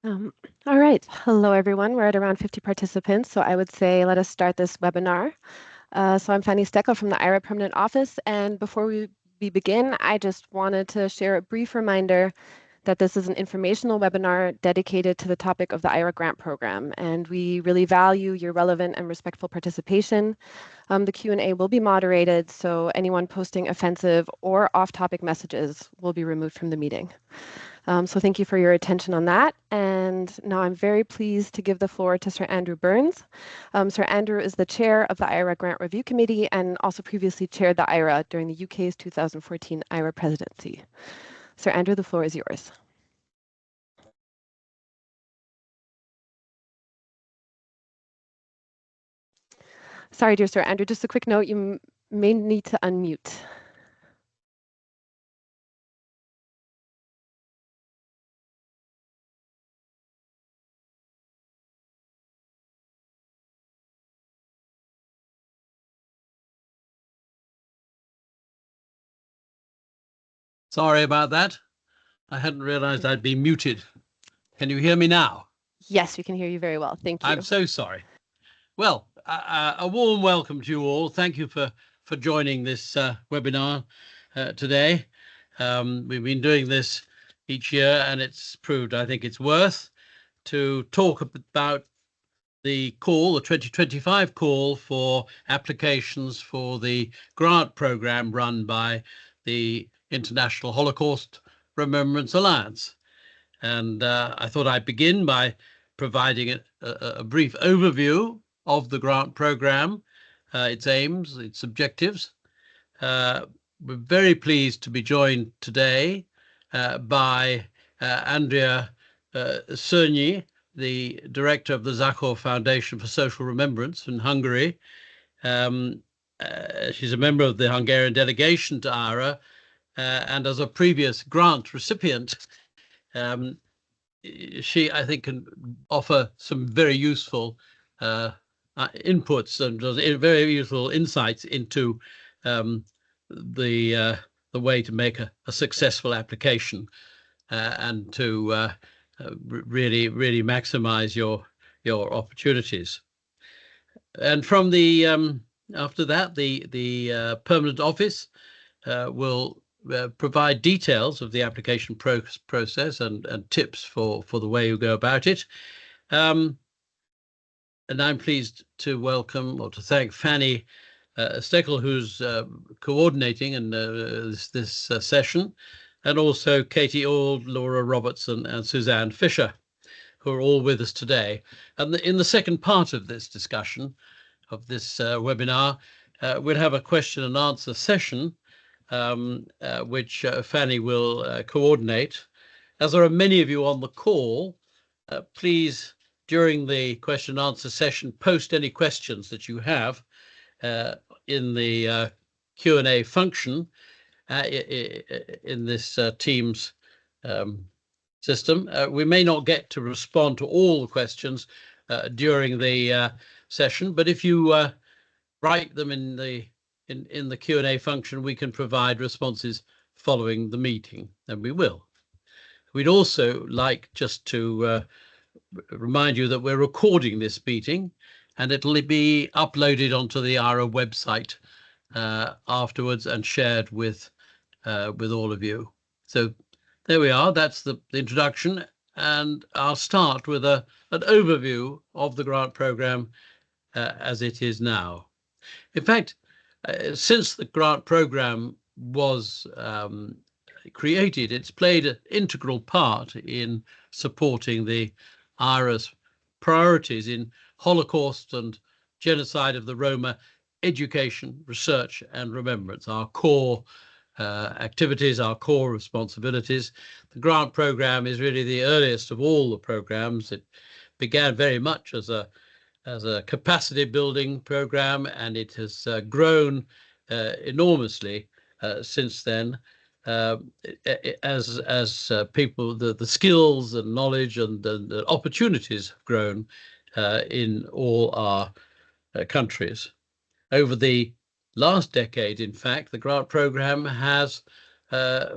Um, all right. Hello, everyone. We're at around 50 participants, so I would say let us start this webinar. So I'm Fanny Steckel from the IHRA Permanent Office, and before we begin, I just wanted to share a brief reminder that this is an informational webinar dedicated to the topic of the IHRA Grant Program, and we really value your relevant and respectful participation. The Q&A will be moderated, so anyone posting offensive or off-topic messages will be removed from the meeting. So thank you for your attention on that. And now I'm very pleased to give the floor to Sir Andrew Burns. Sir Andrew is the chair of the IHRA Grant Review Committee and also previously chaired the IHRA during the UK's 2014 IHRA presidency. Sir Andrew, the floor is yours. Sorry, dear Sir Andrew, just a quick note, you may need to unmute. Sorry about that. I hadn't realized I'd be muted. Can you hear me now? Yes, we can hear you very well. Thank you. I'm so sorry. Well, a warm welcome to you all. Thank you for joining this webinar today. We've been doing this each year, and it's proved, I think it's worth to talk about the 2025 call for applications for the grant program run by the International Holocaust Remembrance Alliance. And I thought I'd begin by providing a brief overview of the grant program, its aims, its objectives. We're very pleased to be joined today by Andrea Szörnyi, the director of the Zachor Foundation for Social Remembrance in Hungary. She's a member of the Hungarian delegation to IHRA, and as a previous grant recipient, she, I think, can offer some very useful inputs and very useful insights into the way to make a successful application and to really maximize your opportunities. And from the after that, the permanent office will provide details of the application process and tips for the way you go about it. And I'm pleased to welcome or to thank Fanny Steckel, who's coordinating in this session, and also Katie Auld, Laura Robertson, and Suzanne Fisher, who are all with us today. And in the second part of this discussion, of this webinar, we'll have a question and answer session, which Fanny will coordinate. As there are many of you on the call, please, during the question and answer session, post any questions that you have in the Q&A function in this Teams system. We may not get to respond to all the questions during the session, but if you write them in the Q&A function, we can provide responses following the meeting, and we will. We'd also like just to remind you that we're recording this meeting, and it'll be uploaded onto the IHRA website afterwards and shared with all of you. So there we are. That's the introduction, and I'll start with an overview of the grant program as it is now. In fact, since the grant program was created, it's played an integral part in supporting the IHRA's priorities in Holocaust and genocide of the Roma education, research and remembrance, our core activities, our core responsibilities. The grant program is really the earliest of all the programs. It began very much as a capacity building program, and it has grown enormously since then, as people, the skills and knowledge and the opportunities have grown in all our countries. Over the last decade, in fact, the grant program has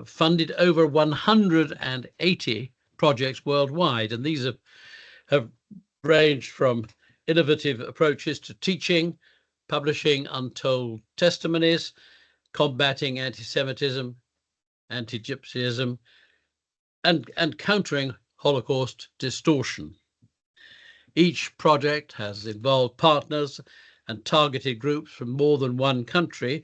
funded over 180 projects worldwide, and these have ranged from innovative approaches to teaching, publishing untold testimonies, combating anti-Semitism, anti-Gypsyism, and countering Holocaust distortion. Each project has involved partners and targeted groups from more than one country,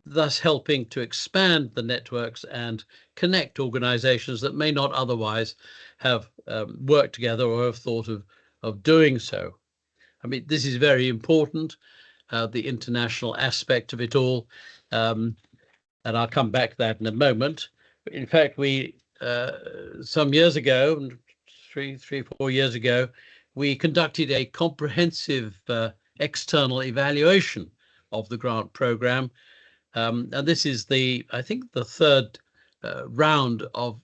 thus helping to expand the networks and connect organizations that may not otherwise have worked together or have thought of doing so. I mean, this is very important, the international aspect of it all, and I'll come back to that in a moment. In fact, we some years ago, 4 years ago, we conducted a comprehensive external evaluation of the grant program, and this is I think the third round of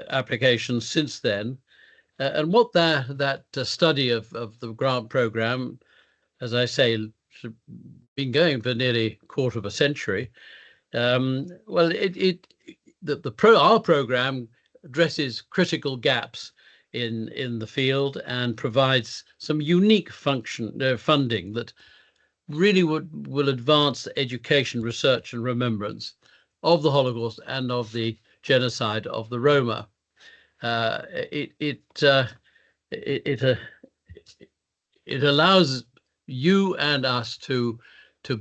applications since then. And what that study of the grant program, as I say, been going for nearly a quarter of a century. Well, our program addresses critical gaps in the field and provides some unique funding that really will advance education, research, and remembrance of the Holocaust and of the genocide of the Roma. It allows you and us to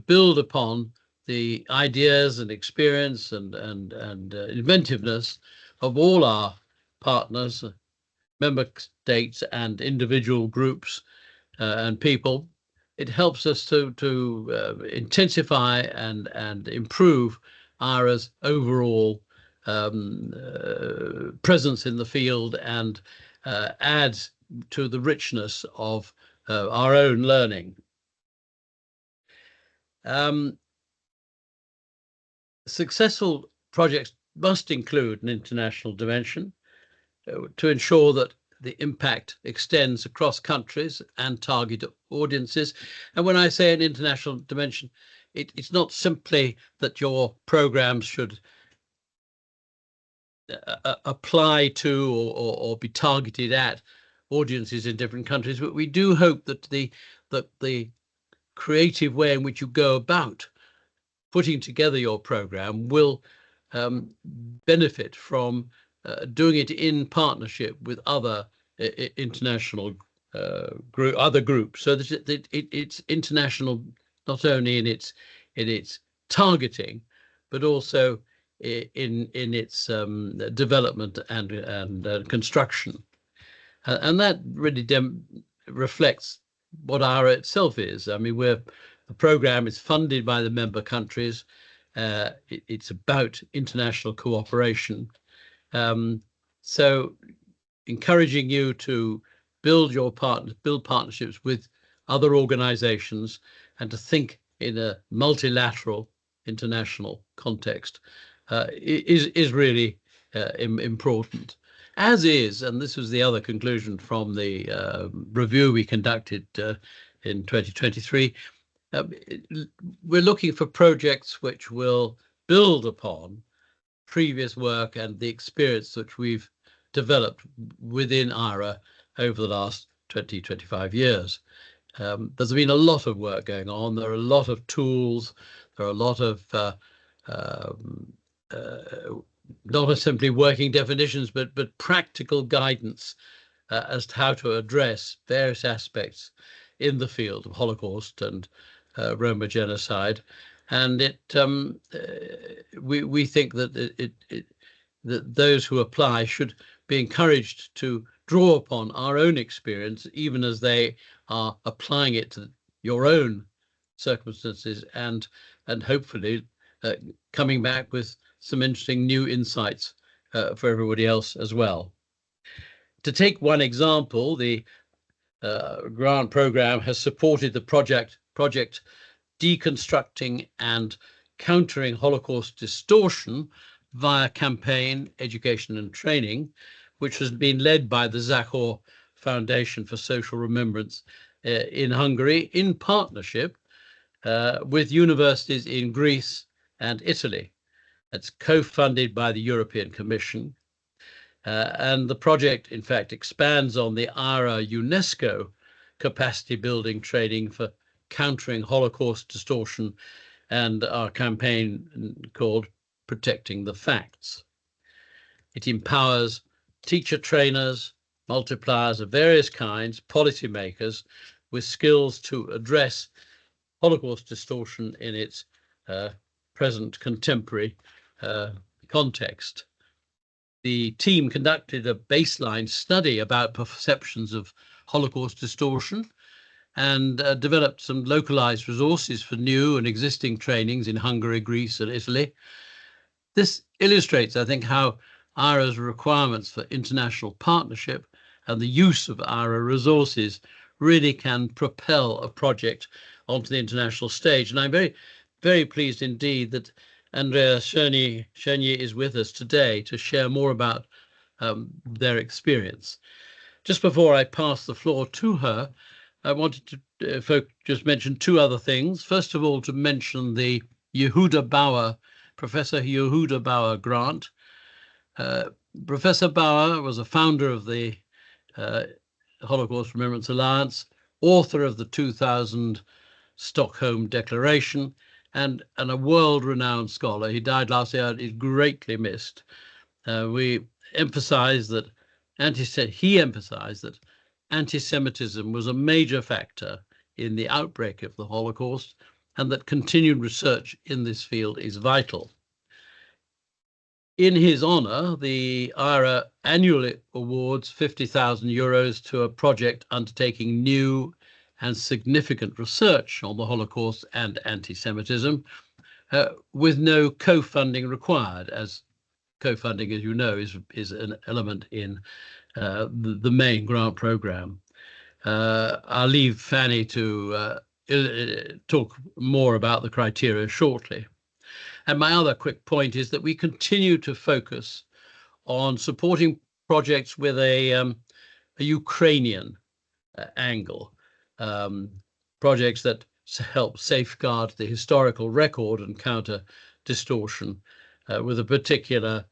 build upon the ideas and experience and inventiveness of all our partners, member states, and individual groups and people. It helps us to intensify and improve IHRA's overall presence in the field and adds to the richness of our own learning. Successful projects must include an international dimension to ensure that the impact extends across countries and target audiences. And when I say an international dimension, it's not simply that your programs should apply to or be targeted at audiences in different countries, but we do hope that the creative way in which you go about putting together your program will benefit from doing it in partnership with other international other groups, so that it's international not only in its targeting, but also in its development and construction, and that really reflects what IHRA itself is. I mean, the program is funded by the member countries. It's about international cooperation. So encouraging you to build partnerships with other organizations and to think in a multilateral international context is really important. As is, and this was the other conclusion from the review we conducted in 2023, we're looking for projects which will build upon previous work and the experience which we've developed within IHRA over the last 20-25 years. There's been a lot of work going on. There are a lot of tools. There are a lot of not simply working definitions, but practical guidance as to how to address various aspects in the field of Holocaust and Roma genocide. And we think that that those who apply should be encouraged to draw upon our own experience, even as they are applying it to your own circumstances, and hopefully coming back with some interesting new insights for everybody else as well. To take one example, the grant program has supported the project Deconstructing and Countering Holocaust Distortion via campaign, education and training, which has been led by the Zachor Foundation for Social Remembrance in Hungary, in partnership with universities in Greece and Italy. It's co-funded by the European Commission. And the project, in fact, expands on the IHRA UNESCO capacity building training for countering Holocaust distortion and our campaign called Protecting the Facts. It empowers teacher trainers, multipliers of various kinds, policymakers with skills to address Holocaust distortion in its present contemporary context. The team conducted a baseline study about perceptions of Holocaust distortion and developed some localized resources for new and existing trainings in Hungary, Greece, and Italy. This illustrates, I think, how IHRA's requirements for international partnership and the use of IHRA resources really can propel a project onto the international stage. And I'm very, very pleased indeed that Andrea Chenier is with us today to share more about their experience. Just before I pass the floor to her, I wanted to just mention two other things. First of all, to mention the Professor Yehuda Bauer grant. Professor Bauer was a founder of the Holocaust Remembrance Alliance, author of the 2000 Stockholm Declaration, and a world-renowned scholar. He died last year and is greatly missed. He emphasized that anti-Semitism was a major factor in the outbreak of the Holocaust, and that continued research in this field is vital. In his honor, the IHRA annually awards €50,000 to a project undertaking new and significant research on the Holocaust and anti-Semitism, with no co-funding required, as co-funding, as you know, is an element in the main grant program. I'll leave Fanny to talk more about the criteria shortly. And my other quick point is that we continue to focus on supporting projects with a Ukrainian angle, projects that help safeguard the historical record and counter distortion, with a particular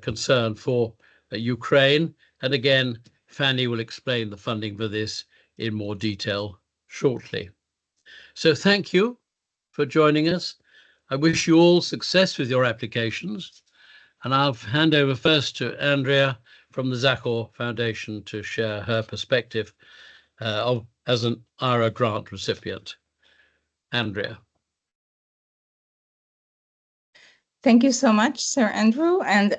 concern for Ukraine. And again, Fanny will explain the funding for this in more detail shortly. So thank you for joining us. I wish you all success with your applications, and I'll hand over first to Andrea from the Zachor Foundation to share her perspective as an IHRA grant recipient. Andrea. Thank you so much, Sir Andrew, and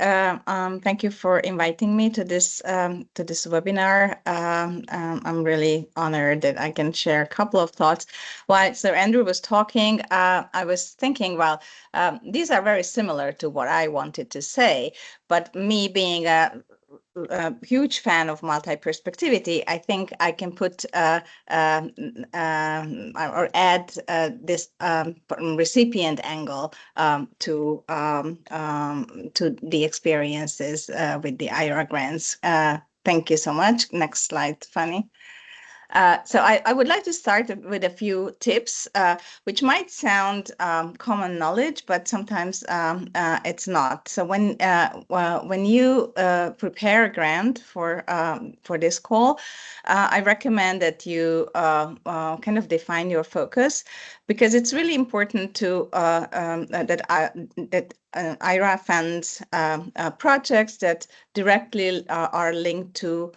thank you for inviting me to this webinar. I'm really honored that I can share a couple of thoughts. While Sir Andrew was talking, I was thinking, well, these are very similar to what I wanted to say, but me being a huge fan of multi-perspectivity, I think I can put or add this recipient angle to the experiences with the IHRA grants. Thank you so much. Next slide, Fanny. So I would like to start with a few tips, which might sound common knowledge, but sometimes it's not. So when you prepare a grant for this call, I recommend that you kind of define your focus, because it's really important to that IHRA funds projects that directly are linked to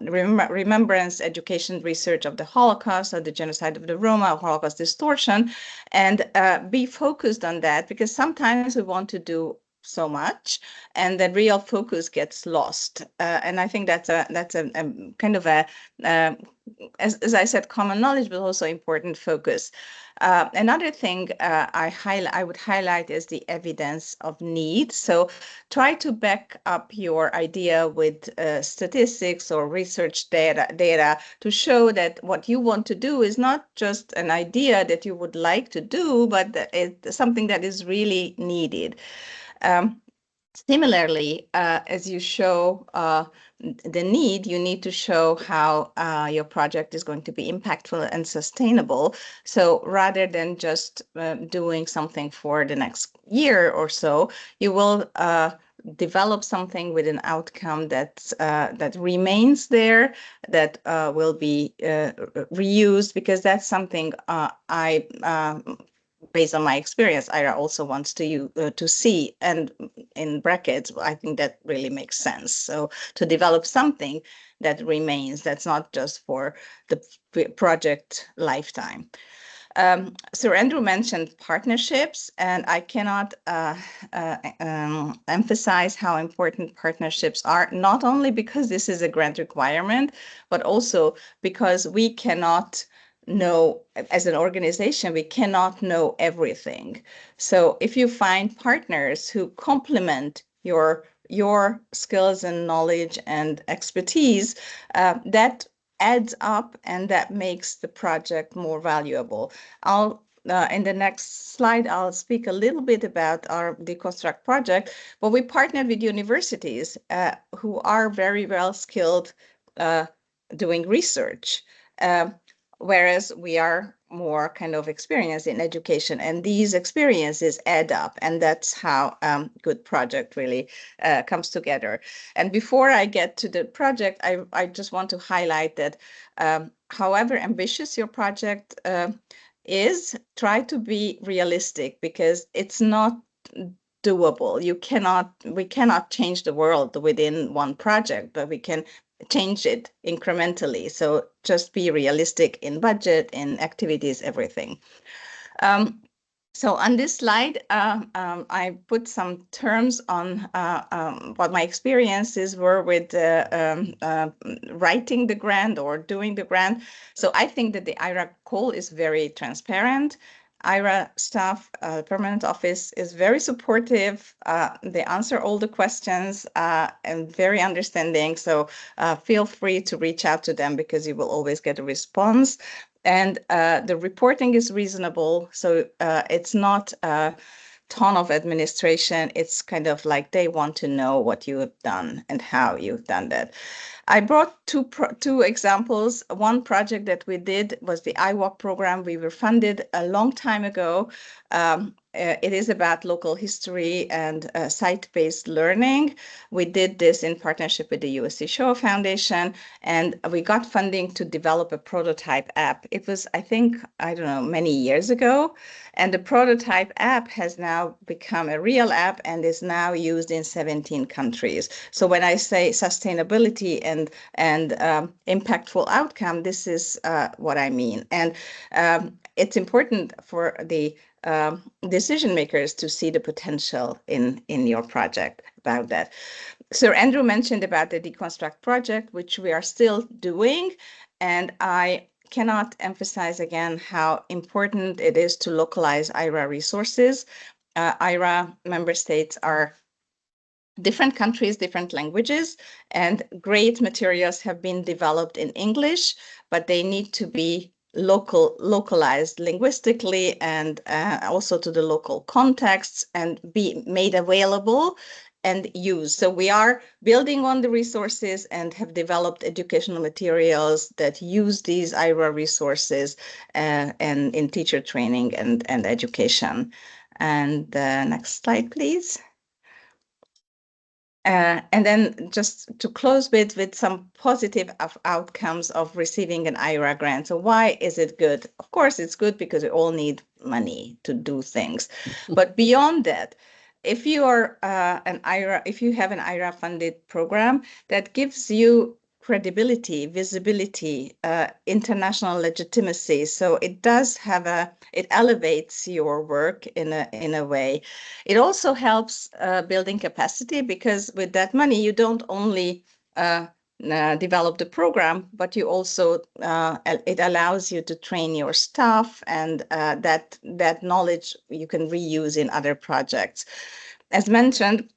remembrance, education, research of the Holocaust, or the genocide of the Roma, or Holocaust distortion, and be focused on that, because sometimes we want to do so much, and the real focus gets lost. And I think that's a kind of a as I said, common knowledge, but also important focus. Another thing I would highlight is the evidence of need. So try to back up your idea with statistics or research data to show that what you want to do is not just an idea that you would like to do, but it's something that is really needed. Similarly, as you show the need, you need to show how your project is going to be impactful and sustainable. So rather than just doing something for the next year or so, you will develop something with an outcome that remains there, that will be reused, because that's something based on my experience, IHRA also wants to see, and in brackets, I think that really makes sense. So to develop something that remains, that's not just for the project lifetime. Sir Andrew mentioned partnerships, and I cannot emphasize how important partnerships are, not only because this is a grant requirement, but also because we cannot know, as an organization, we cannot know everything. So if you find partners who complement your skills and knowledge and expertise, that adds up, and that makes the project more valuable. In the next slide, I'll speak a little bit about our Deconstruct project, but we partnered with universities who are very well skilled doing research, whereas we are more kind of experienced in education, and these experiences add up, and that's how good project really comes together. And before I get to the project, I just want to highlight that however ambitious your project is, try to be realistic, because it's not doable. We cannot change the world within one project, but we can change it incrementally. So just be realistic in budget, in activities, everything. So on this slide, I put some terms on what my experiences were with writing the grant or doing the grant. So I think that the IHRA call is very transparent. IHRA staff, permanent office, is very supportive. They answer all the questions and very understanding. So feel free to reach out to them, because you will always get a response. And the reporting is reasonable. So it's not a ton of administration. It's kind of like they want to know what you have done and how you've done that. I brought two examples. One project that we did was the IWalk program. We were funded a long time ago. It is about local history and site-based learning. We did this in partnership with the USC Shoah Foundation, and we got funding to develop a prototype app. It was, I think, I don't know, many years ago. And the prototype app has now become a real app and is now used in 17 countries. So when I say sustainability and impactful outcome, this is what I mean. And it's important for the decision makers to see the potential in your project about that. Sir Andrew mentioned about the Deconstruct project, which we are still doing, and I cannot emphasize again how important it is to localize IHRA resources. IHRA member states are different countries, different languages, and great materials have been developed in English, but they need to be localized linguistically and also to the local contexts, and be made available and used. So we are building on the resources and have developed educational materials that use these IHRA resources and in teacher training and education. And next slide, please. And then just to close with some positive outcomes of receiving an IHRA grant. So why is it good? Of course, it's good because we all need money to do things. But beyond that, if you are if you have an IHRA funded program, that gives you credibility, visibility, international legitimacy. So it does have it elevates your work in a way. It also helps building capacity, because with that money, you don't only develop the program, but you also, it allows you to train your staff, and that knowledge you can reuse in other projects. As mentioned,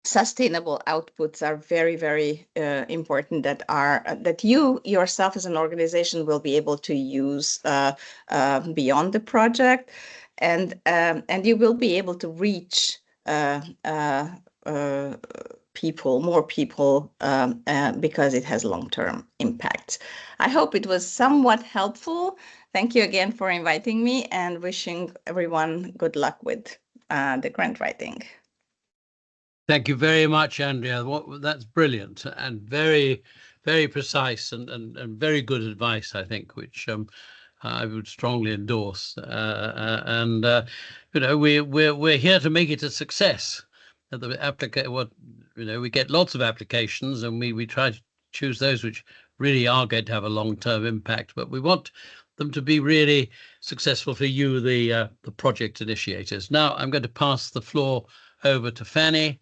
sustainable outputs are very, very important, that you yourself as an organization will be able to use beyond the project, and you will be able to reach more people because it has long-term impacts. I hope it was somewhat helpful. Thank you again for inviting me, and wishing everyone good luck with the grant writing. Thank you very much, Andrea. That's brilliant and very, very precise and very good advice, I think, which I would strongly endorse. You know, we're here to make it a success. We get lots of applications, and we try to choose those which really are going to have a long-term impact. But we want them to be really successful for you, the project initiators. Now, I'm going to pass the floor over to Fanny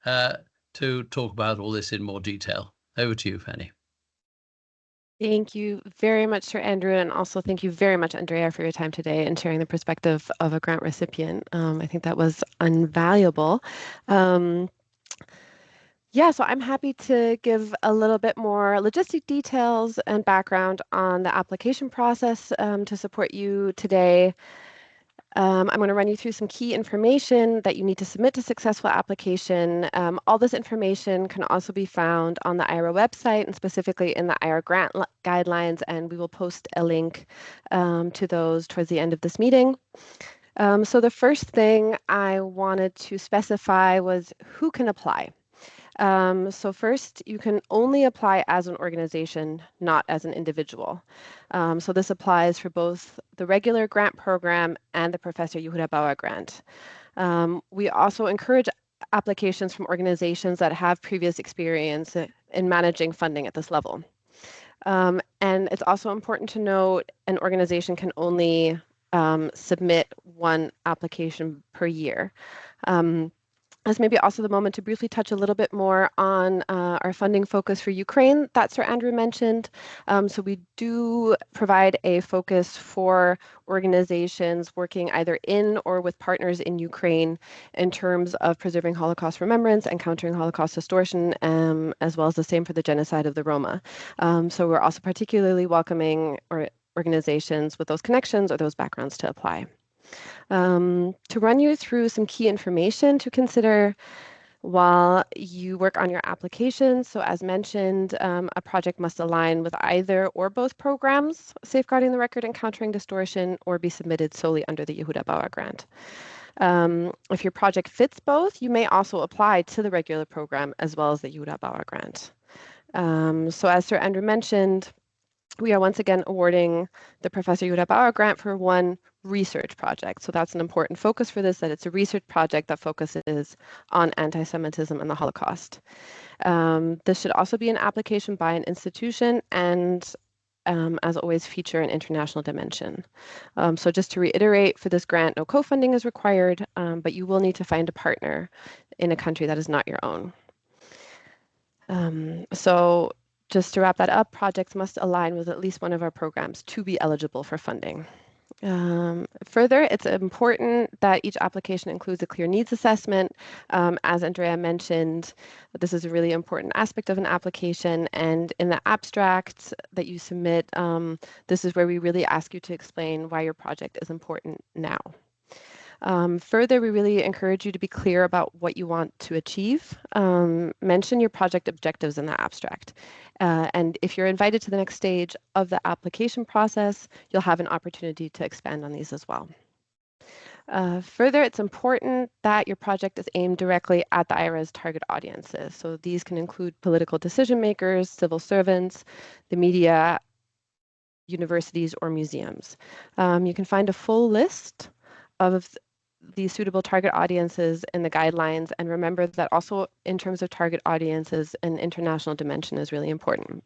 to talk about all this in more detail. Over to you, Fanny. Thank you very much, Sir Andrew, and also thank you very much, Andrea, for your time today and sharing the perspective of a grant recipient. I think that was invaluable. Yeah, so I'm happy to give a little bit more logistic details and background on the application process to support you today. I'm going to run you through some key information that you need to submit to successful application. All this information can also be found on the IHRA website and specifically in the IHRA grant guidelines, and we will post a link to those towards the end of this meeting. So the first thing I wanted to specify was who can apply. So first, you can only apply as an organization, not as an individual. So this applies for both the regular grant program and the Professor IHRA Bauer grant. We also encourage applications from organizations that have previous experience in managing funding at this level. And it's also important to note an organization can only submit one application per year. This may be also the moment to briefly touch a little bit more on our funding focus for Ukraine that Sir Andrew mentioned. So we do provide a focus for organizations working either in or with partners in Ukraine in terms of preserving Holocaust remembrance and countering Holocaust distortion, as well as the same for the genocide of the Roma. So we're also particularly welcoming organizations with those connections or those backgrounds to apply. To run you through some key information to consider while you work on your application. So as mentioned, a project must align with either or both programs, Safeguarding the Record and Countering Distortion, or be submitted solely under the IHRA Bauer grant. If your project fits both, you may also apply to the regular program as well as the IHRA Bauer grant. So as Sir Andrew mentioned, we are once again awarding the Professor IHRA Bauer grant for one research project. So that's an important focus for this, that it's a research project that focuses on anti-Semitism and the Holocaust. This should also be an application by an institution and, as always, feature an international dimension. So just to reiterate, for this grant, no co-funding is required, but you will need to find a partner in a country that is not your own. So just to wrap that up, projects must align with at least one of our programs to be eligible for funding. Further, it's important that each application includes a clear needs assessment. As Andrea mentioned, this is a really important aspect of an application, and in the abstract that you submit, this is where we really ask you to explain why your project is important now. Further, we really encourage you to be clear about what you want to achieve. Mention your project objectives in the abstract. And if you're invited to the next stage of the application process, you'll have an opportunity to expand on these as well. Further, it's important that your project is aimed directly at the IHRA's target audiences. So these can include political decision makers, civil servants, the media, universities, or museums. You can find a full list of the suitable target audiences in the guidelines, and remember that also in terms of target audiences, an international dimension is really important.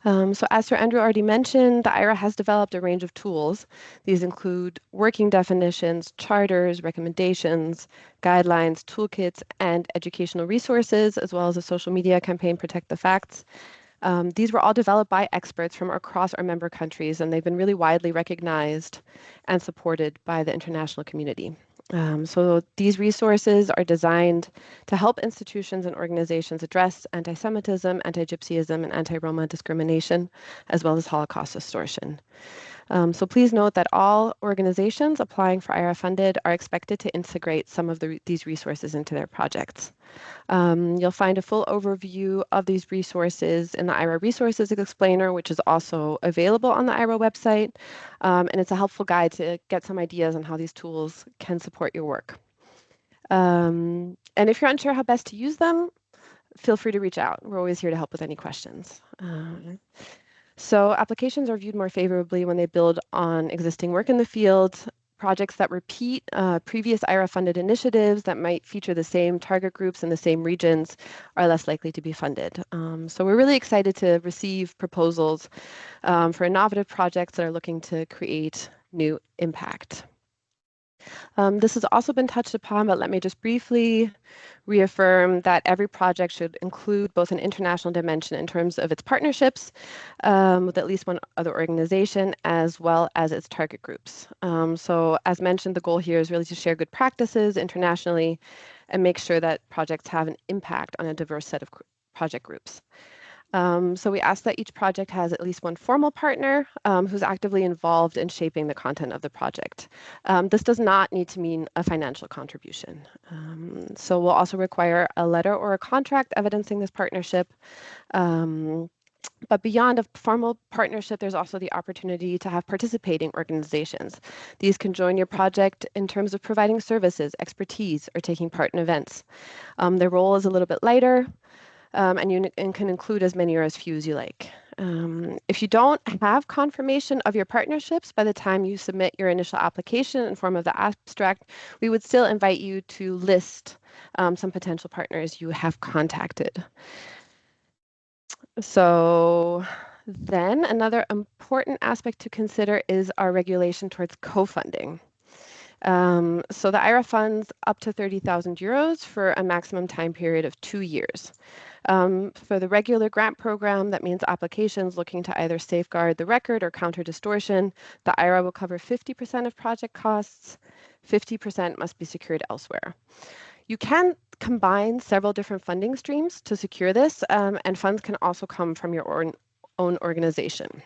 So as Sir Andrew already mentioned, the IHRA has developed a range of tools. These include working definitions, charters, recommendations, guidelines, toolkits, and educational resources, as well as a social media campaign, Protect the Facts. These were all developed by experts from across our member countries, and they've been really widely recognized and supported by the international community. So these resources are designed to help institutions and organizations address anti-Semitism, anti-Gypsyism, and anti-Roma discrimination, as well as Holocaust distortion. So please note that all organizations applying for IHRA funded are expected to integrate some of these resources into their projects. You'll find a full overview of these resources in the IHRA Resources Explainer, which is also available on the IHRA website, and it's a helpful guide to get some ideas on how these tools can support your work. And if you're unsure how best to use them, feel free to reach out. We're always here to help with any questions. So applications are viewed more favorably when they build on existing work in the field. Projects that repeat previous IHRA-funded initiatives that might feature the same target groups in the same regions are less likely to be funded. So we're really excited to receive proposals for innovative projects that are looking to create new impact. This has also been touched upon, but let me just briefly reaffirm that every project should include both an international dimension in terms of its partnerships with at least one other organization, as well as its target groups. So as mentioned, the goal here is really to share good practices internationally and make sure that projects have an impact on a diverse set of project groups. So we ask that each project has at least one formal partner who's actively involved in shaping the content of the project. This does not need to mean a financial contribution. So we'll also require a letter or a contract evidencing this partnership. But beyond a formal partnership, there's also the opportunity to have participating organizations. These can join your project in terms of providing services, expertise, or taking part in events. Their role is a little bit lighter, and can include as many or as few as you like. If you don't have confirmation of your partnerships by the time you submit your initial application in form of the abstract, we would still invite you to list some potential partners you have contacted. So then another important aspect to consider is our regulation towards co-funding. So the IHRA funds up to 30,000 euros for a maximum time period of 2 years. For the regular grant program, that means applications looking to either safeguard the record or counter distortion. The IHRA will cover 50% of project costs. 50% must be secured elsewhere. You can combine several different funding streams to secure this, and funds can also come from your own organization.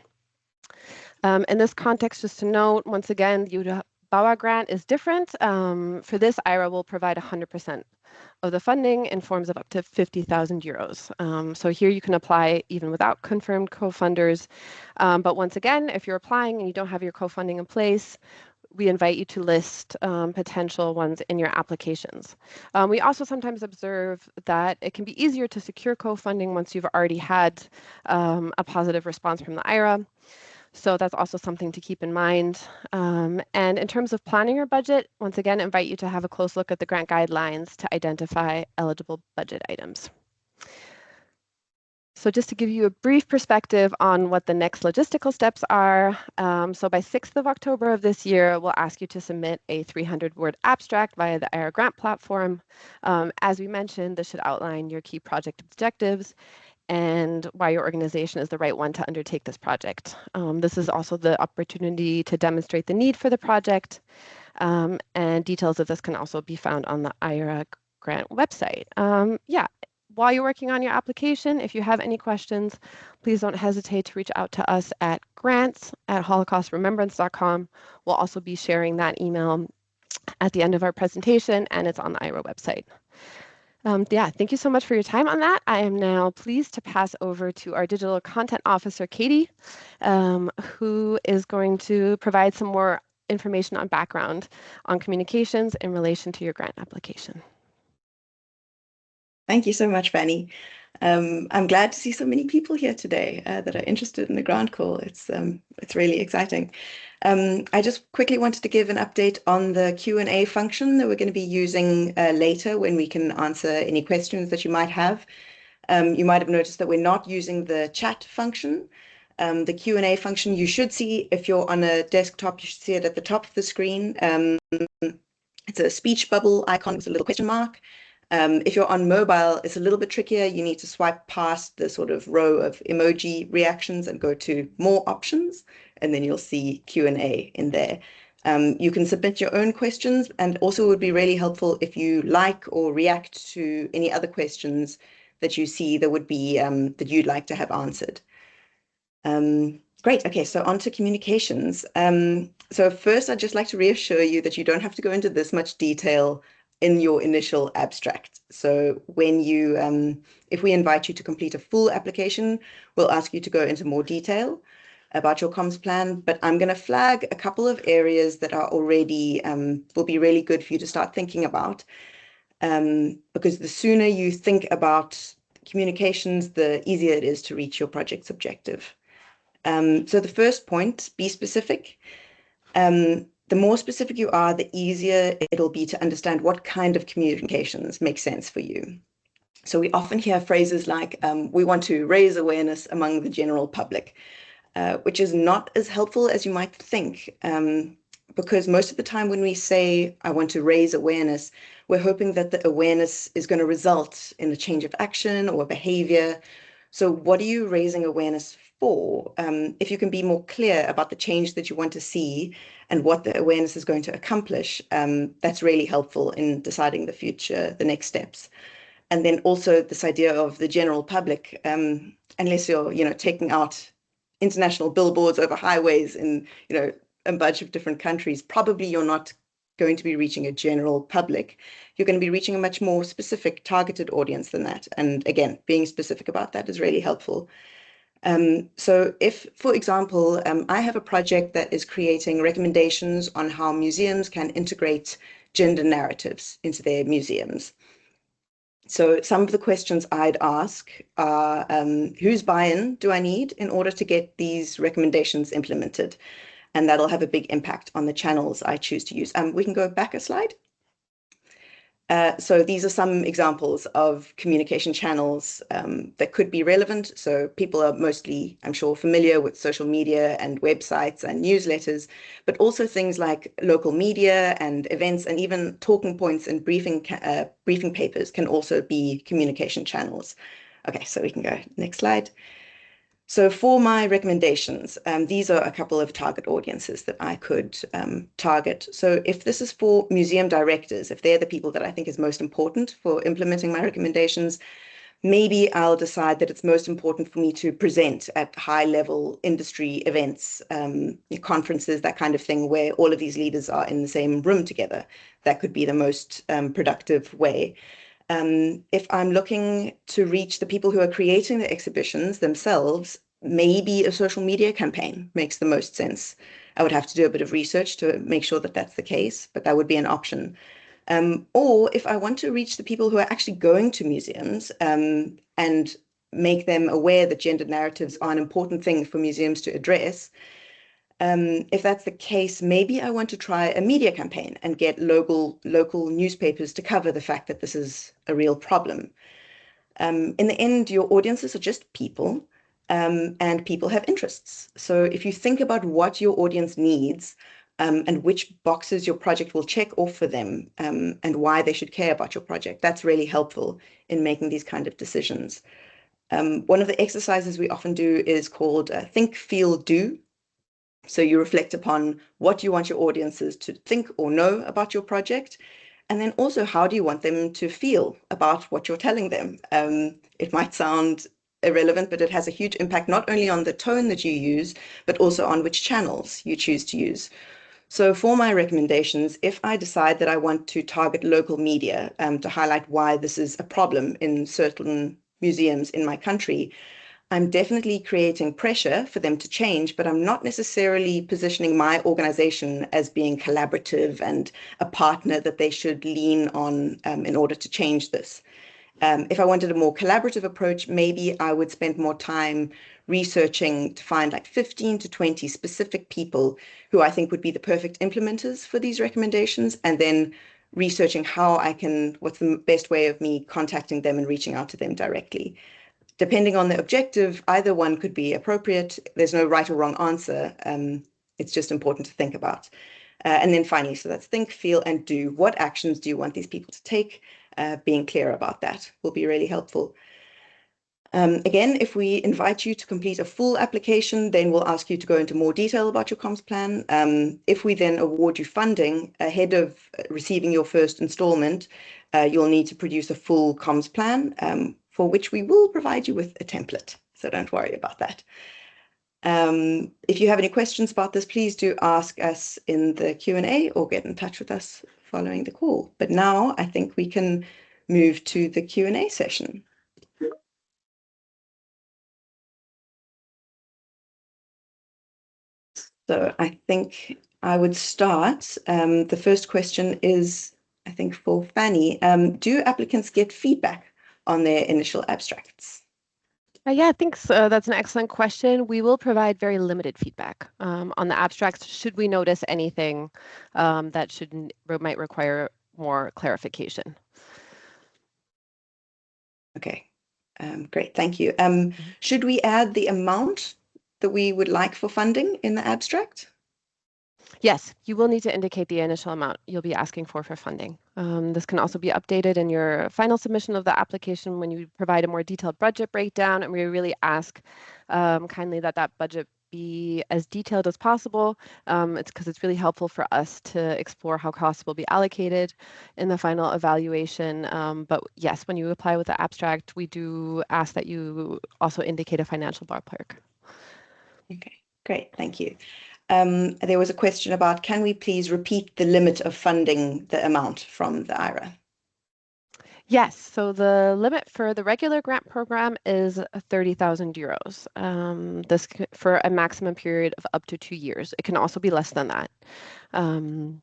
In this context, just to note, once again, the IHRA grant is different. For this, IHRA will provide 100% of the funding in forms of up to 50,000 euros. So here you can apply even without confirmed co-funders. But once again, if you're applying and you don't have your co-funding in place, we invite you to list potential ones in your applications. We also sometimes observe that it can be easier to secure co-funding once you've already had a positive response from the IHRA. So that's also something to keep in mind. And in terms of planning your budget, once again, invite you to have a close look at the grant guidelines to identify eligible budget items. So just to give you a brief perspective on what the next logistical steps are. So by 6th of October of this year, we'll ask you to submit a 300-word abstract via the IHRA Grant platform. As we mentioned, this should outline your key project objectives and why your organization is the right one to undertake this project. This is also the opportunity to demonstrate the need for the project, and details of this can also be found on the IHRA Grant website. While you're working on your application, if you have any questions, please don't hesitate to reach out to us at grants@holocaustremembrance.com. We'll also be sharing that email at the end of our presentation, and it's on the IHRA website. Thank you so much for your time on that. I am now pleased to pass over to our digital content officer, Katie, who is going to provide some more information on background on communications in relation to your grant application. Thank you so much, Fanny. I'm glad to see so many people here today that are interested in the grant call. It's really exciting. I just quickly wanted to give an update on the Q&A function that we're going to be using later when we can answer any questions that you might have. You might have noticed that we're not using the chat function. The Q&A function you should see if you're on a desktop, you should see it at the top of the screen. It's a speech bubble icon with a little question mark. If you're on mobile, it's a little bit trickier. You need to swipe past the sort of row of emoji reactions and go to more options, and then you'll see Q&A in there. You can submit your own questions, and also it would be really helpful if you like or react to any other questions that you see that would be that you'd like to have answered. Great. Okay, so on to communications. So first, I'd just like to reassure you that you don't have to go into this much detail in your initial abstract. So when you, if we invite you to complete a full application, we'll ask you to go into more detail about your comms plan, but I'm going to flag a couple of areas that are already, will be really good for you to start thinking about. because the sooner you think about communications, the easier it is to reach your project's objective. So the first point, be specific. The more specific you are, the easier it'll be to understand what kind of communications make sense for you. So we often hear phrases like, we want to raise awareness among the general public, which is not as helpful as you might think. Because most of the time when we say, I want to raise awareness, we're hoping that the awareness is going to result in a change of action or behavior. So what are you raising awareness for? If you can be more clear about the change that you want to see and what the awareness is going to accomplish, that's really helpful in deciding the future, the next steps. And then also this idea of the general public, unless you're, taking out international billboards over highways in, a bunch of different countries, probably you're not going to be reaching a general public. You're going to be reaching a much more specific targeted audience than that. And again, being specific about that is really helpful. So if, for example, I have a project that is creating recommendations on how museums can integrate gender narratives into their museums. So some of the questions I'd ask are, whose buy-in do I need in order to get these recommendations implemented? And that'll have a big impact on the channels I choose to use. We can go back a slide. So these are some examples of communication channels that could be relevant. So people are mostly, I'm sure, familiar with social media and websites and newsletters, but also things like local media and events, and even talking points and briefing papers can also be communication channels. Okay, so we can go next slide. So for my recommendations, these are a couple of target audiences that I could target. So if this is for museum directors, if they're the people that I think is most important for implementing my recommendations, maybe I'll decide that it's most important for me to present at high-level industry events, conferences, that kind of thing, where all of these leaders are in the same room together. That could be the most productive way. If I'm looking to reach the people who are creating the exhibitions themselves, maybe a social media campaign makes the most sense. I would have to do a bit of research to make sure that that's the case, but that would be an option. Or if I want to reach the people who are actually going to museums and make them aware that gender narratives are an important thing for museums to address, if that's the case, maybe I want to try a media campaign and get local newspapers to cover the fact that this is a real problem. In the end, your audiences are just people, and people have interests. So if you think about what your audience needs, and which boxes your project will check off for them, and why they should care about your project, that's really helpful in making these kind of decisions. One of the exercises we often do is called Think, Feel, Do. So you reflect upon what you want your audiences to think or know about your project, and then also how do you want them to feel about what you're telling them. It might sound irrelevant, but it has a huge impact not only on the tone that you use, but also on which channels you choose to use. So for my recommendations, if I decide that I want to target local media to highlight why this is a problem in certain museums in my country, I'm definitely creating pressure for them to change, but I'm not necessarily positioning my organization as being collaborative and a partner that they should lean on in order to change this. If I wanted a more collaborative approach, maybe I would spend more time researching to find like 15 to 20 specific people who I think would be the perfect implementers for these recommendations, and then researching what's the best way of me contacting them and reaching out to them directly. Depending on the objective, either one could be appropriate. There's no right or wrong answer. It's just important to think about. And then finally, so that's think, feel, and do. What actions do you want these people to take? Being clear about that will be really helpful. Again, if we invite you to complete a full application, then we'll ask you to go into more detail about your comms plan. If we then award you funding ahead of receiving your first installment, you'll need to produce a full comms plan, for which we will provide you with a template. So don't worry about that. If you have any questions about this, please do ask us in the Q&A or get in touch with us following the call. But now I think we can move to the Q&A session. So I think I would start. The first question is, I think for Fanny, do applicants get feedback on their initial abstracts? Yeah, I think so. That's an excellent question. We will provide very limited feedback on the abstracts should we notice anything that might require more clarification. Okay, great, thank you. Should we add the amount that we would like for funding in the abstract? Yes, you will need to indicate the initial amount you'll be asking for funding. This can also be updated in your final submission of the application when you provide a more detailed budget breakdown, and we really ask kindly that that budget be as detailed as possible. It's because it's really helpful for us to explore how costs will be allocated in the final evaluation. But yes, when you apply with the abstract, we do ask that you also indicate a financial ballpark. Okay, great, thank you. There was a question about, can we please repeat the limit of funding, the amount from the IHRA? Yes, so the limit for the regular grant program is 30,000 euros. This for a maximum period of up to 2 years. It can also be less than that. And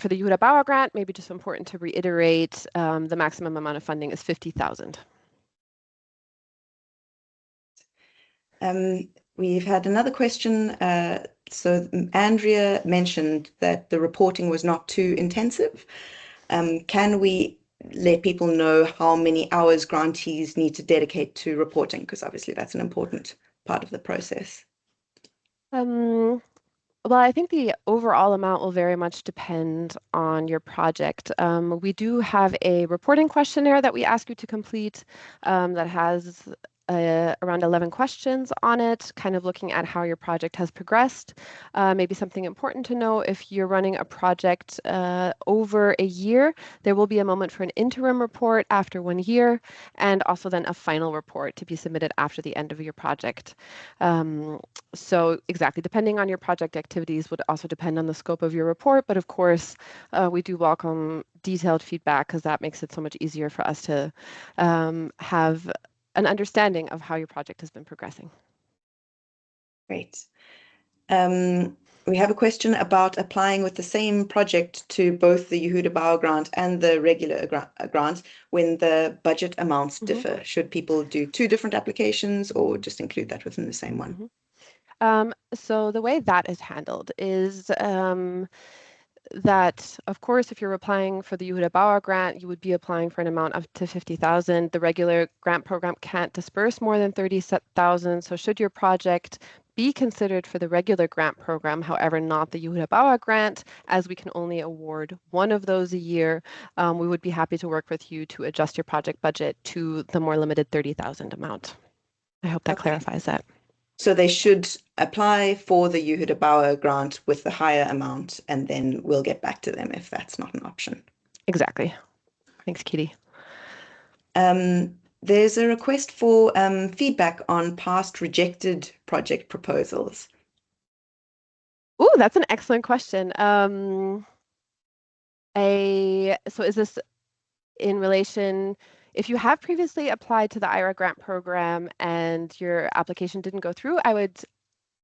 for the IHRA Bauer grant, maybe just important to reiterate, the maximum amount of funding is 50,000. We've had another question. So Andrea mentioned that the reporting was not too intensive. Can we let people know how many hours grantees need to dedicate to reporting? Because obviously that's an important part of the process. Well, I think the overall amount will very much depend on your project. We do have a reporting questionnaire that we ask you to complete that has around 11 questions on it, kind of looking at how your project has progressed. Maybe something important to know, if you're running a project over a year, there will be a moment for an interim report after 1 year, and also then a final report to be submitted after the end of your project. So exactly, depending on your project activities would also depend on the scope of your report, but of course, we do welcome detailed feedback because that makes it so much easier for us to have an understanding of how your project has been progressing. Great. We have a question about applying with the same project to both the IHRA Bauer grant and the regular grant when the budget amounts differ. Should people do 2 different applications or just include that within the same one? So the way that is handled is that, of course, if you're applying for the IHRA Bauer grant, you would be applying for an amount up to 50,000. The regular grant program can't disperse more than 30,000. So should your project be considered for the regular grant program, however, not the IHRA Bauer grant, as we can only award one of those a year, we would be happy to work with you to adjust your project budget to the more limited 30,000 amount. I hope that clarifies that. So they should apply for the IHRA Bauer grant with the higher amount, and then we'll get back to them if that's not an option. Exactly. Thanks, Kitty. There's a request for feedback on past rejected project proposals. Oh, that's an excellent question. So is this in relation, if you have previously applied to the IHRA Grant Program and your application didn't go through, I would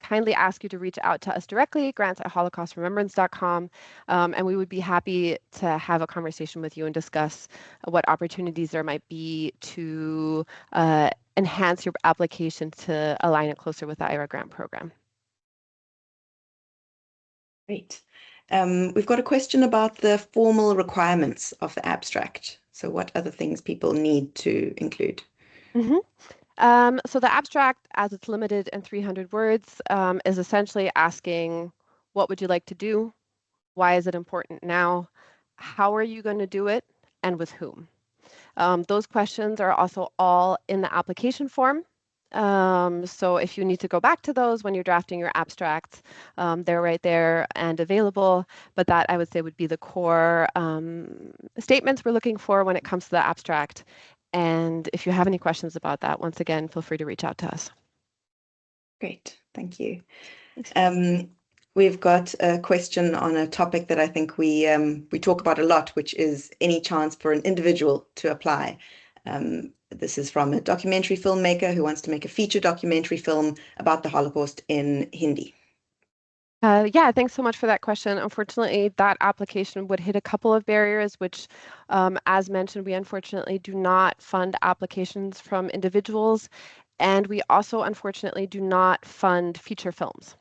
kindly ask you to reach out to us directly, grants@holocaustremembrance.com, and we would be happy to have a conversation with you and discuss what opportunities there might be to enhance your application to align it closer with the IHRA Grant Program. Great. We've got a question about the formal requirements of the abstract. So what other things people need to include? So the abstract, as it's limited in 300 words, is essentially asking, what would you like to do? Why is it important now? How are you going to do it? And with whom? Those questions are also all in the application form. So if you need to go back to those when you're drafting your abstracts, they're right there and available. But that, I would say, would be the core statements we're looking for when it comes to the abstract. And if you have any questions about that, once again, feel free to reach out to us. Great, thank you. We've got a question on a topic that I think we talk about a lot, which is any chance for an individual to apply. This is from a documentary filmmaker who wants to make a feature documentary film about the Holocaust in Hindi. Yeah, thanks so much for that question. Unfortunately, that application would hit a couple of barriers, which, as mentioned, we unfortunately do not fund applications from individuals, and we also unfortunately do not fund feature films.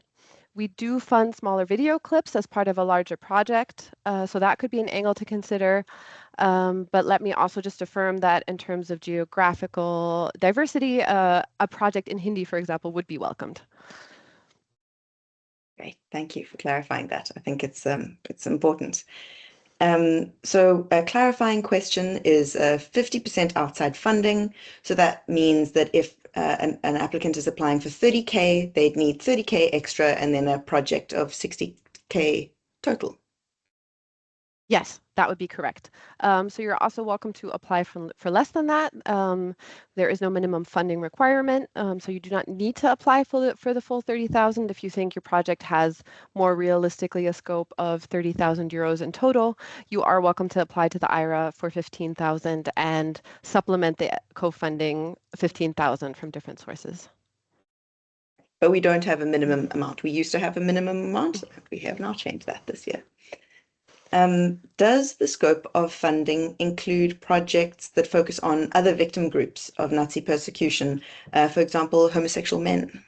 We do fund smaller video clips as part of a larger project, so that could be an angle to consider. But let me also just affirm that in terms of geographical diversity, a project in Hindi, for example, would be welcomed. Great, thank you for clarifying that. I think it's important. So a clarifying question is 50% outside funding. So that means that if an applicant is applying for 30K, they'd need 30K extra and then a project of 60K total. Yes, that would be correct. So you're also welcome to apply for less than that. There is no minimum funding requirement, so you do not need to apply for the full 30,000 if you think your project has more realistically a scope of 30,000 euros in total. You are welcome to apply to the IHRA for 15,000 and supplement the co-funding 15,000 from different sources. But we don't have a minimum amount. We used to have a minimum amount. We have not changed that this year. Does the scope of funding include projects that focus on other victim groups of Nazi persecution, for example, homosexual men?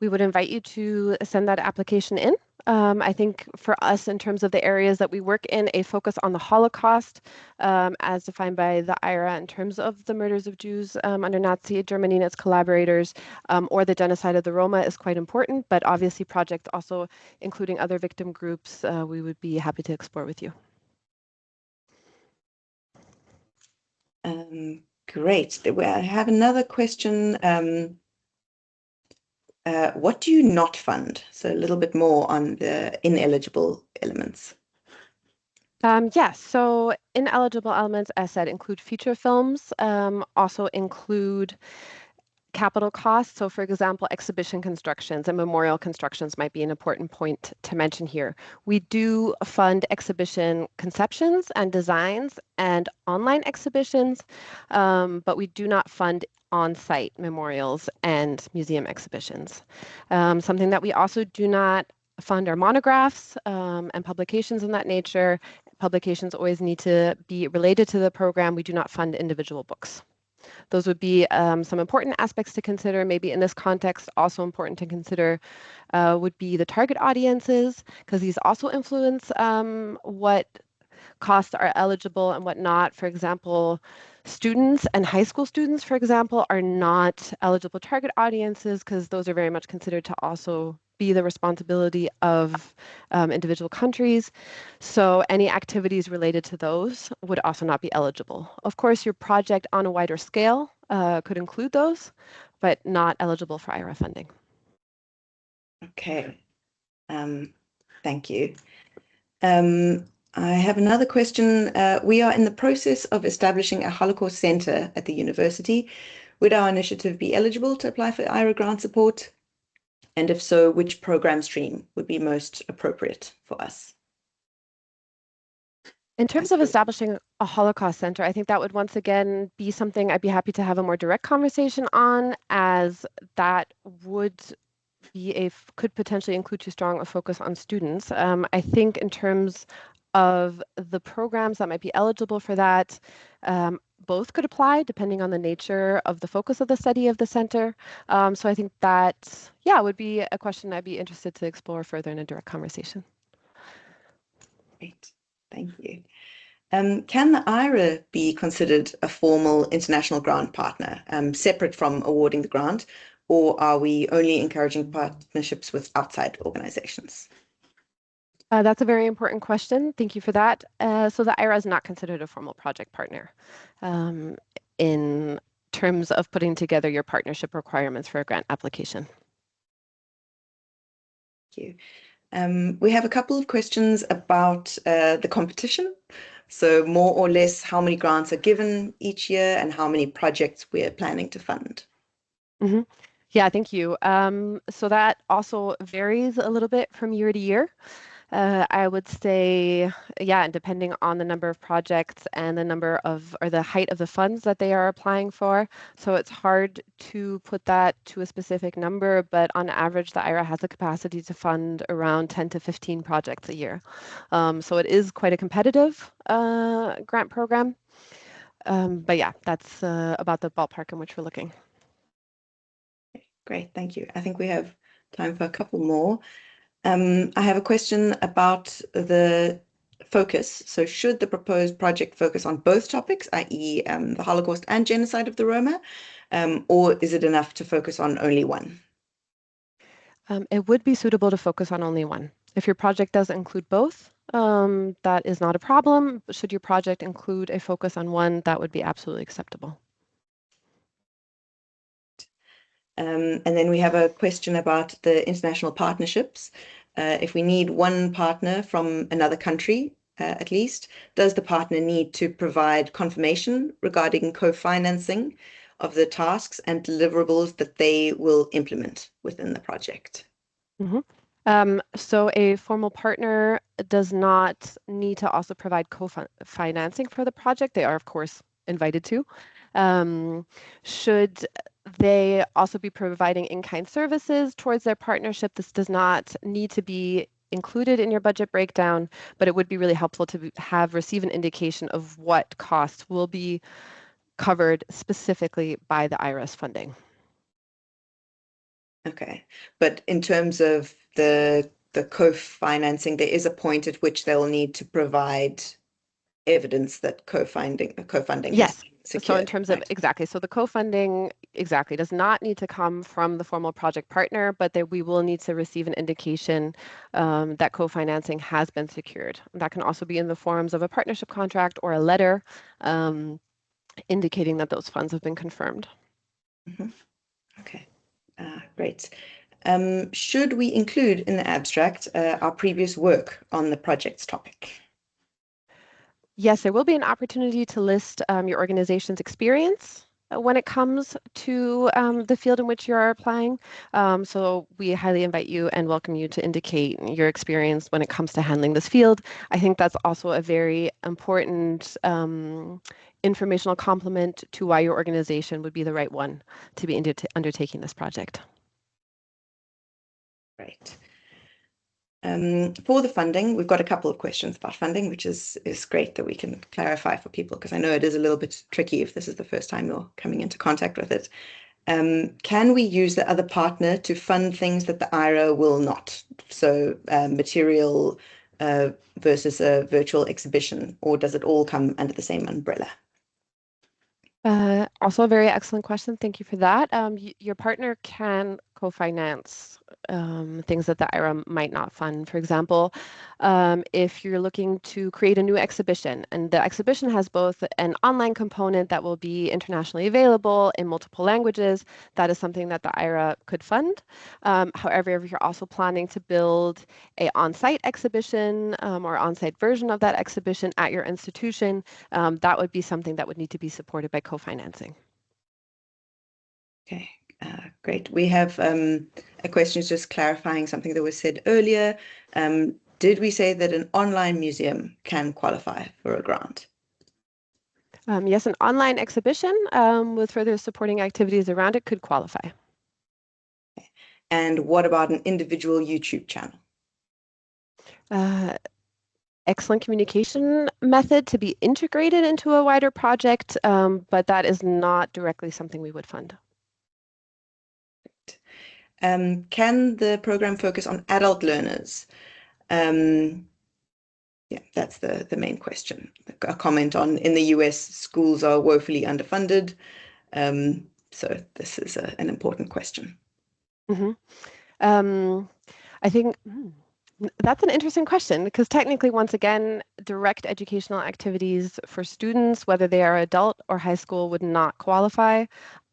We would invite you to send that application in. I think for us, in terms of the areas that we work in, a focus on the Holocaust, as defined by the IHRA in terms of the murders of Jews under Nazi Germany and its collaborators, or the genocide of the Roma is quite important, but obviously projects also including other victim groups, we would be happy to explore with you. Great. I have another question. What do you not fund? So a little bit more on the ineligible elements. Yes, so ineligible elements, as said, include feature films, also include capital costs. So for example, exhibition constructions and memorial constructions might be an important point to mention here. We do fund exhibition conceptions and designs and online exhibitions, but we do not fund on-site memorials and museum exhibitions. Something that we also do not fund are monographs and publications in that nature. Publications always need to be related to the program. We do not fund individual books. Those would be some important aspects to consider. Maybe in this context, also important to consider would be the target audiences, because these also influence what costs are eligible and what not. For example, students and high school students, for example, are not eligible target audiences because those are very much considered to also be the responsibility of individual countries. So any activities related to those would also not be eligible. Of course, your project on a wider scale could include those, but not eligible for IHRA funding. Okay, thank you. I have another question. We are in the process of establishing a Holocaust Center at the university. Would our initiative be eligible to apply for IHRA grant support? And if so, which program stream would be most appropriate for us? In terms of establishing a Holocaust Center, I think that would once again be something I'd be happy to have a more direct conversation on, as that would be could potentially include too strong a focus on students. I think in terms of the programs that might be eligible for that, both could apply depending on the nature of the focus of the study of the center. So I think that, yeah, would be a question I'd be interested to explore further in a direct conversation. Great, thank you. Can the IHRA be considered a formal international grant partner, separate from awarding the grant, or are we only encouraging partnerships with outside organizations? That's a very important question. Thank you for that. So the IHRA is not considered a formal project partner in terms of putting together your partnership requirements for a grant application. Thank you. We have a couple of questions about the competition. So more or less, how many grants are given each year and how many projects we're planning to fund? Mm-hmm. Yeah, thank you. So that also varies a little bit from year to year. I would say, yeah, and depending on the number of projects and the number of, or the height of the funds that they are applying for. So it's hard to put that to a specific number, but on average, the IHRA has the capacity to fund around 10 to 15 projects a year. So it is quite a competitive grant program. But yeah, that's about the ballpark in which we're looking. Great, thank you. I think we have time for a couple more. I have a question about the focus. So should the proposed project focus on both topics, i.e. The Holocaust and genocide of the Roma, or is it enough to focus on only one? It would be suitable to focus on only one. If your project does include both, that is not a problem. Should your project include a focus on one, that would be absolutely acceptable. And then we have a question about the international partnerships. If we need one partner from another country, at least, does the partner need to provide confirmation regarding co-financing of the tasks and deliverables that they will implement within the project? So a formal partner does not need to also provide co-financing for the project. They are, of course, invited to. Should they also be providing in-kind services towards their partnership? This does not need to be included in your budget breakdown, but it would be really helpful to receive an indication of what costs will be covered specifically by the IHRA's funding. Okay, but in terms of the co-financing, there is a point at which they'll need to provide evidence that co-funding Yes. has been secured. So in terms of, right? exactly, so the co-funding exactly does not need to come from the formal project partner, but that we will need to receive an indication that co-financing has been secured. That can also be in the forms of a partnership contract or a letter indicating that those funds have been confirmed. Okay, great. Should we include in the abstract our previous work on the project's topic? Yes, there will be an opportunity to list your organization's experience when it comes to the field in which you are applying. So we highly invite you and welcome you to indicate your experience when it comes to handling this field. I think that's also a very important informational complement to why your organization would be the right one to be undertaking this project. Right. For the funding, we've got a couple of questions about funding, which is great that we can clarify for people, because I know it is a little bit tricky if this is the first time you're coming into contact with it. Can we use the other partner to fund things that the IHRA will not? So material versus a virtual exhibition, or does it all come under the same umbrella? Also a very excellent question. Thank you for that. Your partner can co-finance things that the IHRA might not fund. For example, if you're looking to create a new exhibition, and the exhibition has both an online component that will be internationally available in multiple languages, that is something that the IHRA could fund. However, if you're also planning to build an on-site exhibition or on-site version of that exhibition at your institution, that would be something that would need to be supported by co-financing. Okay, great. We have a question just clarifying something that was said earlier. Did we say that an online museum can qualify for a grant? Yes, an online exhibition with further supporting activities around it could qualify. Okay. And what about an individual YouTube channel? Excellent communication method to be integrated into a wider project, but that is not directly something we would fund. Can the program focus on adult learners? Yeah, that's the main question. A comment on, in the US, schools are woefully underfunded. So this is an important question. I think that's an interesting question, because technically, once again, direct educational activities for students, whether they are adult or high school, would not qualify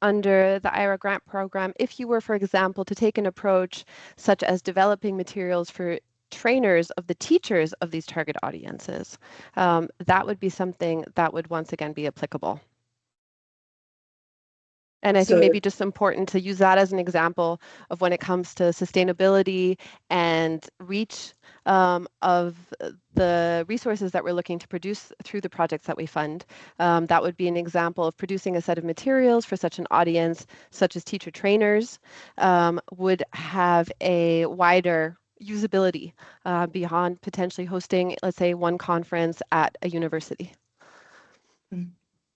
under the IHRA Grant Program. If you were, for example, to take an approach such as developing materials for trainers of the teachers of these target audiences, that would be something that would once again be applicable. And I think So, maybe just important to use that as an example of when it comes to sustainability and reach of the resources that we're looking to produce through the projects that we fund. That would be an example of producing a set of materials for such an audience, such as teacher trainers, would have a wider usability beyond potentially hosting, let's say, one conference at a university.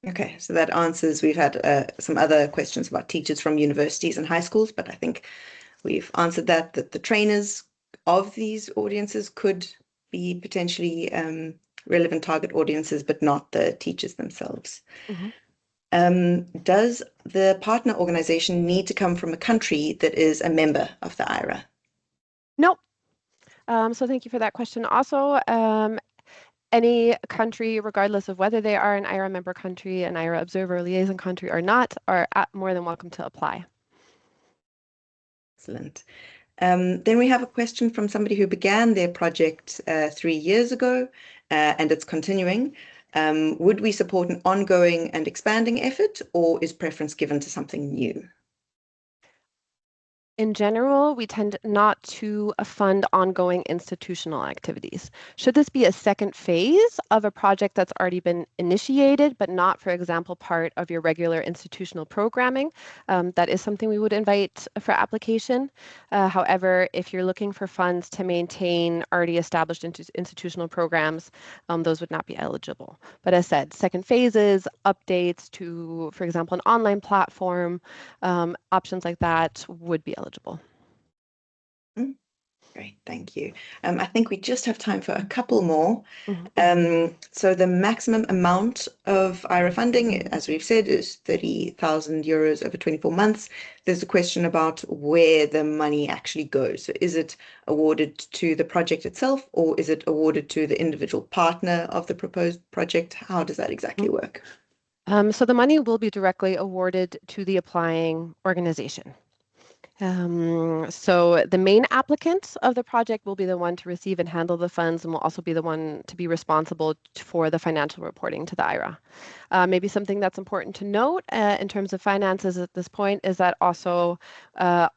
okay, so that answers, we've had some other questions about teachers from universities and high schools, but I think we've answered that the trainers of these audiences could be potentially relevant target audiences, but not the teachers themselves. Does the partner organization need to come from a country that is a member of the IHRA? Nope. So thank you for that question. Also, any country, regardless of whether they are an IHRA member country, an IHRA observer or liaison country or not, are more than welcome to apply. Excellent. Then we have a question from somebody who began their project 3 years ago, and it's continuing. Would we support an ongoing and expanding effort, or is preference given to something new? In general, we tend not to fund ongoing institutional activities. Should this be a second phase of a project that's already been initiated, but not, for example, part of your regular institutional programming, that is something we would invite for application. However, if you're looking for funds to maintain already established institutional programs, those would not be eligible. But as said, second phases, updates to, for example, an online platform, options like that would be eligible. Great, thank you. I think we just have time for a couple more. So the maximum amount of IHRA funding, as we've said, is 30,000 euros over 24 months. There's a question about where the money actually goes. So is it awarded to the project itself, or is it awarded to the individual partner of the proposed project? How does that exactly work? So the money will be directly awarded to the applying organization. So the main applicant of the project will be the one to receive and handle the funds, and will also be the one to be responsible for the financial reporting to the IHRA. Maybe something that's important to note in terms of finances at this point is that also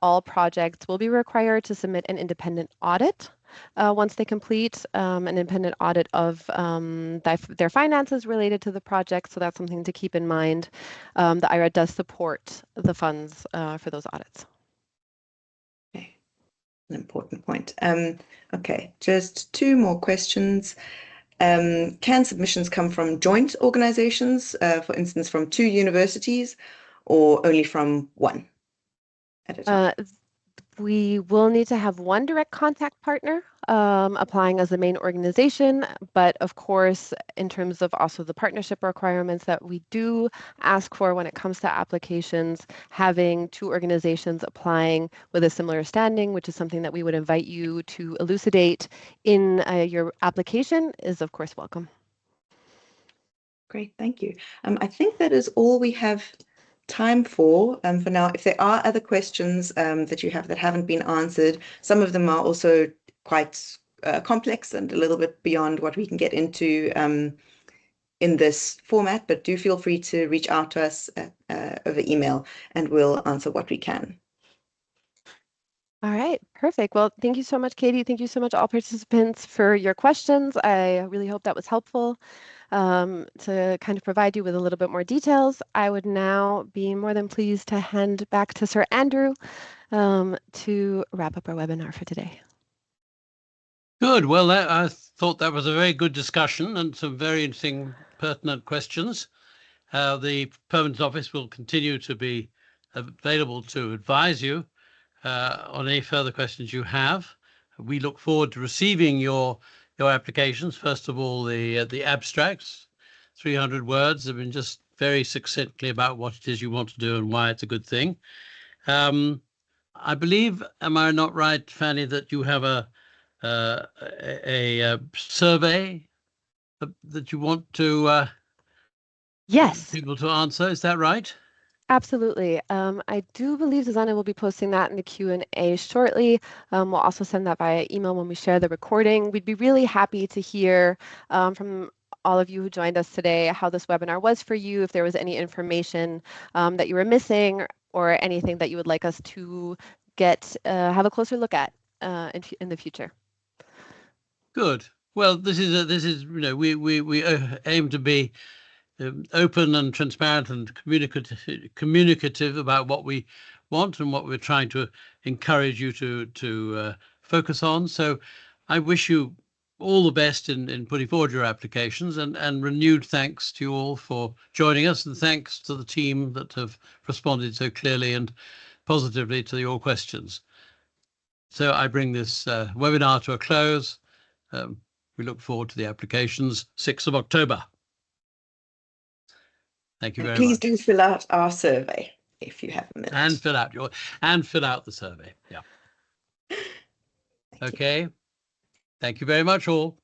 all projects will be required to submit an independent audit once they complete an independent audit of their finances related to the project. So that's something to keep in mind. The IHRA does support the funds for those audits. Okay, an important point. Okay, just 2 more questions. Can submissions come from joint organizations, for instance, from 2 universities, or only from 1 at a time? We will need to have one direct contact partner applying as the main organization, but of course, in terms of also the partnership requirements that we do ask for when it comes to applications, having 2 organizations applying with a similar standing, which is something that we would invite you to elucidate in your application, is of course welcome. Great, thank you. I think that is all we have time for now. If there are other questions that you have that haven't been answered, some of them are also quite complex and a little bit beyond what we can get into in this format, but do feel free to reach out to us over email and we'll answer what we can. All right, perfect. Well, thank you so much, Katie. Thank you so much, all participants, for your questions. I really hope that was helpful to kind of provide you with a little bit more details. I would now be more than pleased to hand back to Sir Andrew to wrap up our webinar for today. Good. Well, I thought that was a very good discussion and some very interesting, pertinent questions. The Permanent Office will continue to be available to advise you on any further questions you have. We look forward to receiving your applications. First of all, the abstracts, 300 words, have been just very succinctly about what it is you want to do and why it's a good thing. I believe, am I not right, Fanny, that you have a survey that you want to Yes, people to answer? Is that right? absolutely. I do believe Susanna will be posting that in the Q&A shortly. We'll also send that via email when we share the recording. We'd be really happy to hear from all of you who joined us today how this webinar was for you, if there was any information that you were missing or anything that you would like us to have a closer look at in the future. Good. Well, this is we aim to be open and transparent and communicative about what we want and what we're trying to encourage you to focus on. So I wish you all the best in putting forward your applications, and renewed thanks to you all for joining us, and thanks to the team that have responded so clearly and positively to your questions. So I bring this webinar to a close. We look forward to the applications 6th of October. Thank you very Please much. do fill out our survey if you have a minute. And fill out the survey. Yeah. Okay. Thank you very much all.